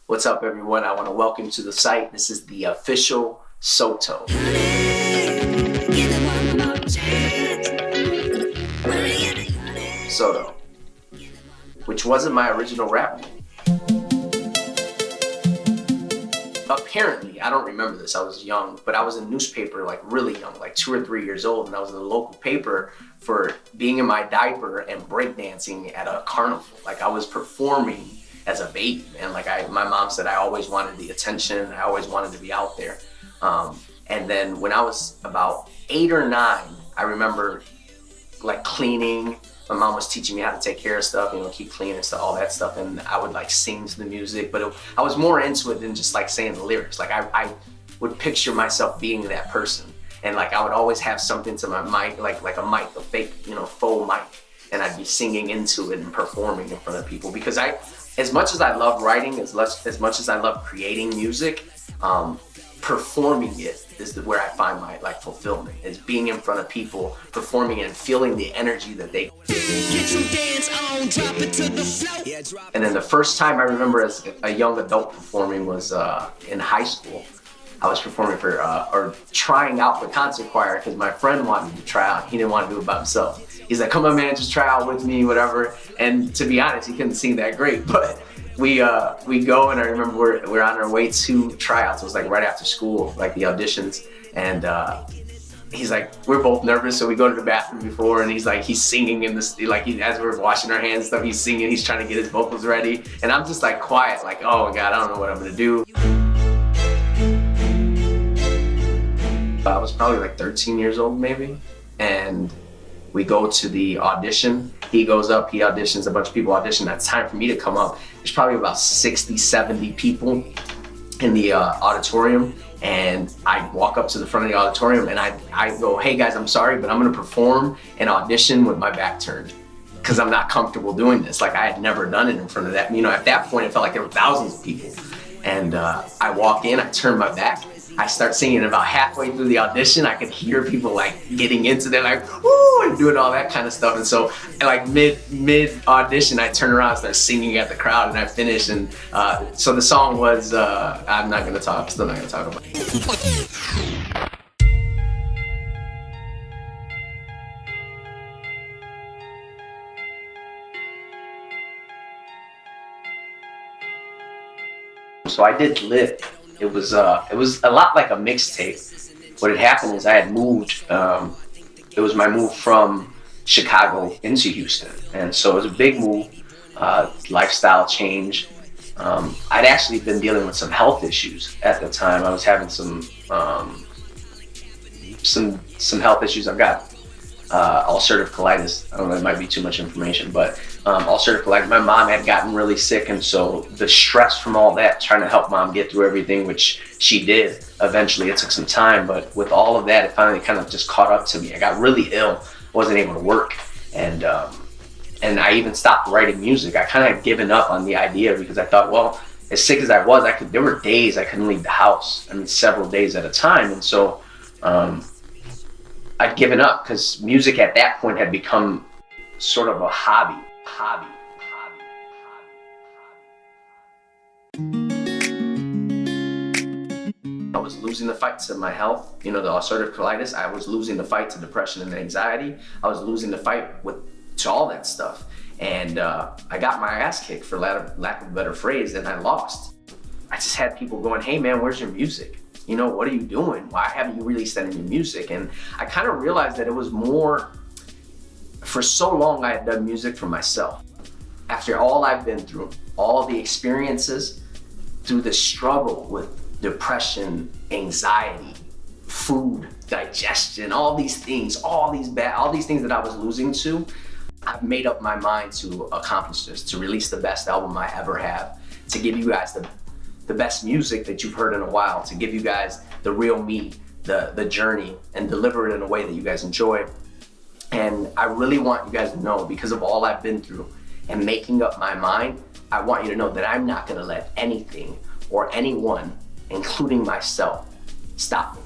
What's up, everyone? I want to welcome you to the site. This is the official Soto. Soto, which wasn't my original rap name. Apparently, I don't remember this, I was young, but I was in a newspaper, like really young, like 2 or 3 years old, and I was in the local paper for being in my diaper and breakdancing at a carnival. Like I was performing as a baby, and like my mom said I always wanted the attention, I always wanted to be out there. And then when I was about 8 or 9, I remember like cleaning. My mom was teaching me how to take care of stuff, keep clean and stuff, all that stuff. And I would like sing to the music, but I was more into it than just like saying the lyrics. Like I would picture myself being that person. And like I would always have something to my mic, like a mic, a fake, faux mic. And I'd be singing into it and performing in front of people. Because as much as I love writing, as much as I love creating music, performing it is where I find my fulfillment, is being in front of people, performing and feeling the energy that they get your dance on, drop it to the floor. And then the first time I remember as a young adult performing was in high school. I was performing for or trying out the concert choir because my friend wanted me to try out. He didn't want to do it by himself. He's like, come on man, just try out with me, whatever. And to be honest, he couldn't sing that great, but we go, and I remember we're on our way to tryouts. It was like right after school, like the auditions, and he's like, we're both nervous, so we go to the bathroom before, and he's singing in this, as we're washing our hands and stuff, he's singing, he's trying to get his vocals ready, and I'm just like quiet, like, oh my God, I don't know what I'm gonna do. I was probably like 13 years old maybe, and we go to the audition. He goes up, he auditions, a bunch of people audition. It's time for me to come up. There's probably about 60, 70 people in the auditorium, and I walk up to the front of the auditorium and I go, hey guys, I'm sorry, but I'm gonna perform an audition with my back turned because I'm not comfortable doing this. Like I had never done it in front of that. At that point it felt like there were thousands of people. And I walk in, I turn my back, I start singing. About halfway through the audition, I could hear people like getting into it, like woo, and doing all that kind of stuff. And so, like mid audition, I turn around and start singing at the crowd, and I finish. And so the song was, I'm still not gonna talk about it. So I did Lit. It was a lot like a mixtape. What had happened is I had moved. It was my move from Chicago into Houston, and so it was a big move, lifestyle change. I'd actually been dealing with some health issues at the time. I was having some health issues. I've got ulcerative colitis. I don't know, it might be too much information, but ulcerative colitis. My mom had gotten really sick, and so the stress from all that, trying to help mom get through everything, which she did eventually. It took some time, but with all of that, it finally kind of just caught up to me. I got really ill, wasn't able to work, and I even stopped writing music. I kind of given up on the idea because I thought, well, as sick as I was, there were days I couldn't leave the house. Several days at a time, and so I'd given up because music at that point had become sort of a hobby. I was losing the fight to my health, the ulcerative colitis. I was losing the fight to depression and anxiety. I was losing the fight to all that stuff. And I got my ass kicked, for lack of a better phrase, and I lost. I just had people going, hey man, where's your music? What are you doing? Why haven't you released any new music? And I kind of realized that it was more, for so long I had done music for myself. After all I've been through, all the experiences, through the struggle with depression, anxiety, food, digestion, all these things that I was losing to, I've made up my mind to accomplish this, to release the best album I ever have, to give you guys the best music that you've heard in a while, to give you guys the real me, the journey, and deliver it in a way that you guys enjoy. And I really want you guys to know, because of all I've been through and making up my mind, I want you to know that I'm not gonna let anything or anyone, including myself, stop me.